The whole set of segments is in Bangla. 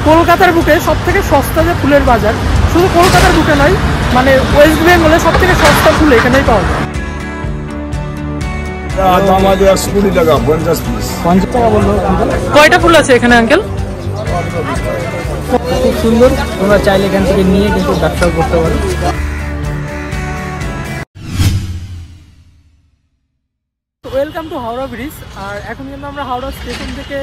কলকাতার বুকে সবথেকে সস্তা যে ফুলের বাজার, শুধু কলকাতার বুকে নয়, মানে ওয়েস্ট বেঙ্গলে সবথেকে সস্তা ফুল এখানেই পাওয়া যায়। কয়টা ফুল আছে এখানে আঙ্কেল? খুব সুন্দর, তোমরা চাইলে এখান থেকে নিয়ে কিন্তু ব্যবসাও করতে পারো। Welcome to Howrah Bridge. আর এখন কিন্তু আমরা হাওড়া স্টেশন থেকে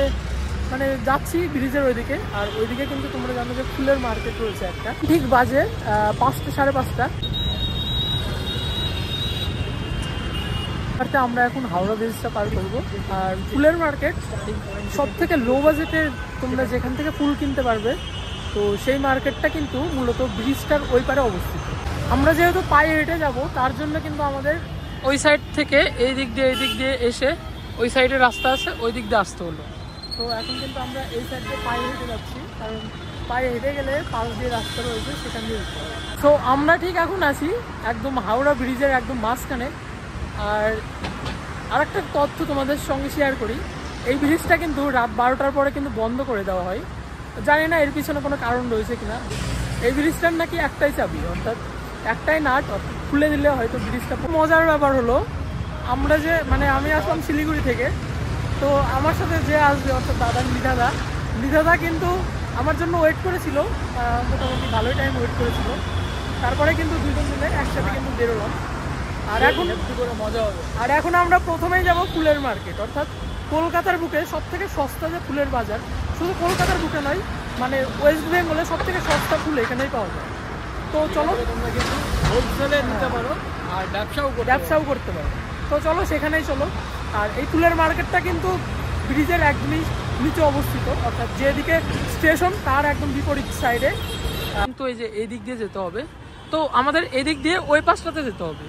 মানে যাচ্ছি ব্রিজের ওইদিকে। আর ওইদিকে কিন্তু তোমরা জানো যে ফুলের মার্কেট রয়েছে একটা, ঠিক বাজে 5টা সাড়ে 5টা। আমরা এখন হাওড়া ব্রিজটা পার করবো। আর ফুলের মার্কেট সব থেকে লো বাজেটের তোমরা যেখান থেকে ফুল কিনতে পারবে, তো সেই মার্কেটটা কিন্তু মূলত ব্রিজটার ওই পারে অবস্থিত। আমরা যেহেতু পায়ে হেঁটে যাব, তার জন্য কিন্তু আমাদের ওই সাইড থেকে এই দিক দিয়ে এসে ওই সাইডে রাস্তা আছে, ওই দিক দিয়ে আসতে হলো। তো এখন কিন্তু আমরা এই সাইড দিয়ে পায়ে হেঁটে যাচ্ছি, কারণ পায়ে হেঁটে গেলে পাশ দিয়ে রাস্তা রয়েছে, সেখান দিয়ে যেতে হবে। তো আমরা ঠিক এখন আছি একদম হাওড়া ব্রিজের একদম মাঝখানে। আর একটা তথ্য তোমাদের সঙ্গে শেয়ার করি, এই ব্রিজটা কিন্তু রাত 12টার পরে কিন্তু বন্ধ করে দেওয়া হয়। জানি না এর পিছনে কোনো কারণ রয়েছে কিনা। এই ব্রিজটার নাকি একটাই চাবি, অর্থাৎ একটাই নাট, খুলে দিলে হয়তো ব্রিজটা। মজার ব্যাপার হলো, আমরা যে আমি আসলাম শিলিগুড়ি থেকে, তো আমার সাথে যে আসবে অর্থাৎ দাদা লিধাদা কিন্তু আমার জন্য ওয়েট করেছিল, মোটামুটি ভালোই টাইম ওয়েট করেছিল। তারপরে কিন্তু দুজন মিলে একসাথে কিন্তু বেরোলাম। আর এখন আমরা প্রথমেই যাব ফুলের মার্কেট, অর্থাৎ কলকাতার বুকে সবথেকে সস্তা যে ফুলের বাজার, শুধু কলকাতার বুকে নয়, মানে ওয়েস্ট বেঙ্গলে সবথেকে সস্তা ফুল এখানেই পাওয়া যায়। তো চলো, তোমরা কিন্তু হোলসেলে নিতে পারো আর ব্যবসাও করতে পারো। তো চলো সেখানেই চলো। আর এই ফুলের মার্কেটটা কিন্তু ব্রিজের একদমই নিচে অবস্থিত, অর্থাৎ যেদিকে স্টেশন তার একদম বিপরীত সাইডে। কিন্তু এই যে এই দিক দিয়ে যেতে হবে, তো আমাদের এদিক দিয়ে ওই পাশটাতে যেতে হবে।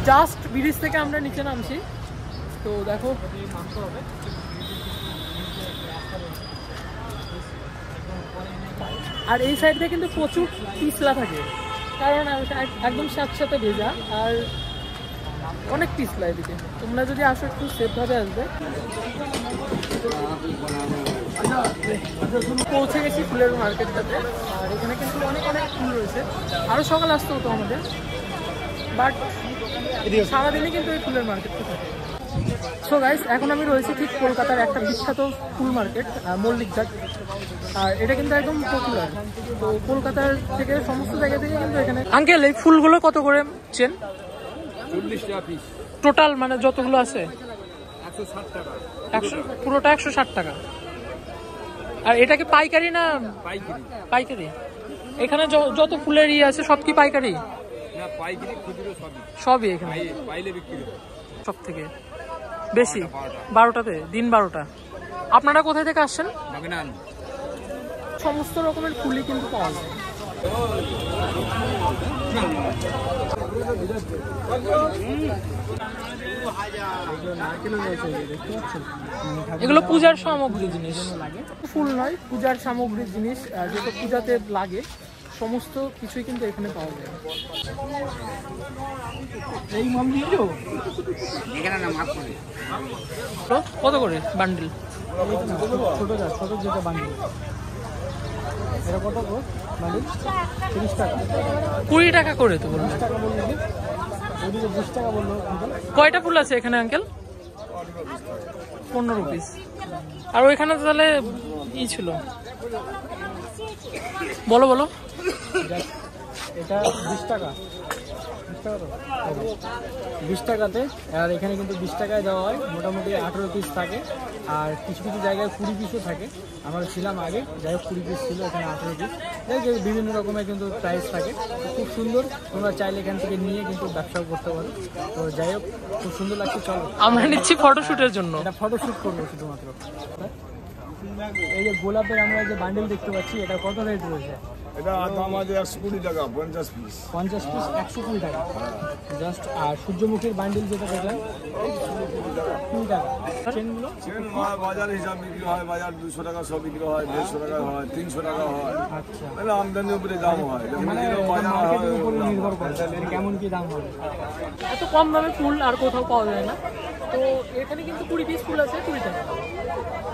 জাস্ট ব্রিজ থেকে আমরা নিচে নামছি, তো দেখো নামতে হবে। আর এই সাইড দিয়ে কিন্তু প্রচুর পিছলা থাকে, কারণ একদম সাথে ভেজা আর অনেক পিছলা এদিকে। তোমরা যদি আসো একটু সেফভাবে আসবে। পৌঁছে গেছি ফুলের মার্কেটটাতে। আর এখানে কিন্তু অনেক ফুল রয়েছে, আরও সকাল আসতে হতো আমাদের, বাট সারাদিনই কিন্তু এই ফুলের মার্কেটটা থাকে। সো গাইস, এখন আমি রয়েছি ঠিক কলকাতার একটা বিখ্যাত ফুল মার্কেট, মল্লিকঘাট। আর এটা কিন্তু একদম পপুলার, তো কলকাতার থেকে সমস্ত জায়গা থেকে কিন্তু এখানে। আঙ্কেল, এই ফুলগুলো কত করে চেন? 40 টাকা পিস টোটাল, মানে যতগুলো আছে 160 টাকা। পুরোটা 160 টাকা। আর এটা কি পাইকারি না? পাইকারি। এখানে যত ফুলের আছে সব কি পাইকারি? না, পাইকারি খুচরো সবই এখানে পাইলে বিক্রি। সব থেকে বেশি 12টাতে, দিন 12টা। আপনারা কোথায় থেকে আসছেন? সমস্ত রকমের ফুলই কিন্তু পাওয়া যায়। এগুলো পূজার সামগ্রী জিনিস, ফুল নয়, পূজার সামগ্রীর জিনিস, যেটা পূজাতে লাগে সমস্ত কিছুই কিন্তু এখানে পাওয়া যায়। এই মন্দির কত করে বান্ডিল? ছোট যেটা বান্ডিল, এটা কত বান্ডিল? 30 টাকা। 20 টাকা করে তো বললো। 20 টাকা বললো, ওইদিকে 20 টাকা বললো। কয়টা ফুল আছে এখানে আঙ্কেল? 15 পিস। আর ওইখানে তো তাহলে ছিল, বলো। এটা 20 টাকা। 20 টাকাতে। আর এখানে কিন্তু 20 টাকায় দেওয়া হয়, মোটামুটি 18 পিস থাকে। আর কিছু জায়গায় 20 পিসও থাকে। আমরা ছিলাম আগে, যাই হোক 20 পিস ছিল, এখানে 18 পিস। বিভিন্ন রকমের কিন্তু প্রাইস থাকে। খুব সুন্দর, তোমরা চাইলে এখান থেকে নিয়ে কিন্তু ব্যবসাও করতে পারো। তো যাই হোক, খুব সুন্দর লাগছে। চলো, আমরা নিচ্ছি ফটোশুটের জন্য। এটা ফটোশুট করবো শুধুমাত্র। এই যে গোলাপের আমরা যে বান্ডেল দেখতে পাচ্ছি, এটা কত রেট রয়েছে? এটা দাম আছে 120 টাকা 50 পিস। 50 পিস 120 টাকা জাস্ট। আর সূর্যমুখীর বান্ডিল যেটা দেখলাম 20 টাকা। চেনগুলো চেন বাজার হিসাব বিক্রি হয়, বাজার 200 টাকা সব বিক্রি হয়, 150 টাকা হয়, 300 টাকা হয়। আচ্ছা, মানে আমদানির উপরে দাম হয়। মানে মার্কেটের উপরে নির্ভর করে কেমন কি দাম হবে। এত কম দামে ফুল আর কোথাও পাওয়া যায় না। তো এখানে কিন্তু 20 পিস ফুল আছে 20 টাকা।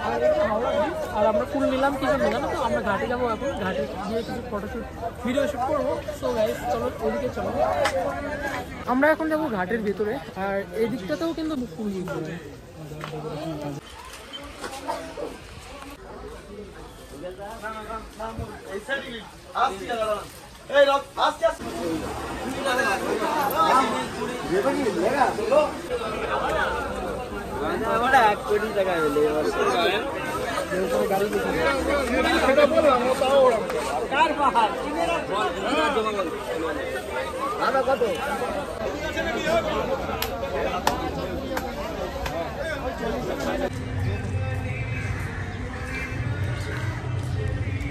আর এটা হাওড়া ব্রিজ। আর আমরা ফুল নিলাম কি জন্য জানো তো? আমরা ঘাটে যাবো এখন, ঘাটে গিয়ে কিছু ফটোশ্যুট ভিডিও শ্যুট করবো। সো গাইস চলো ওদিকে চলো। আমরা এখন যাবো ঘাটের ভেতরে। আর এই দিকটাতেও কিন্তু ফুল বিক্রি।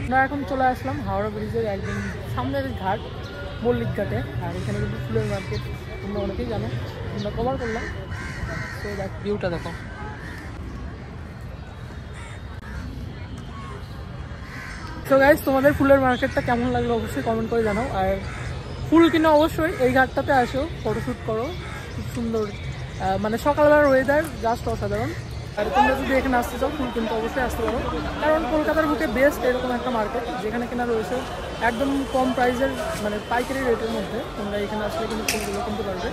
আমরা এখন চলে আসলাম হাওড়া ব্রিজের একদম সামনের ঘাট, মল্লিক ঘাটে। আর এখানে কিন্তু ফুলের মার্কেট তোমরা অনেকেই জানো, আমরা কভার করলাম। তো দেখ ভিউটা দেখো। তো গাইজ তোমাদের ফুলের মার্কেটটা কেমন লাগলো অবশ্যই কমেন্ট করে জানাও। আর ফুল কিনে অবশ্যই এই ঘাটটাতে আসো, ফটোশ্যুট করো। খুব সুন্দর, মানে সকালবেলার ওয়েদার জাস্ট অসাধারণ। আর তোমরা যদি এখানে আসতে চাও ফুল কিনতে অবশ্যই আসতে পারো, কারণ কলকাতার বুকে বেস্ট এরকম একটা মার্কেট যেখানে কিনা রয়েছে একদম কম প্রাইসের, মানে পাইকারি রেটের মধ্যে। তোমরা এখানে আসলে কিন্তু ফুলগুলো কিনতে পারবে।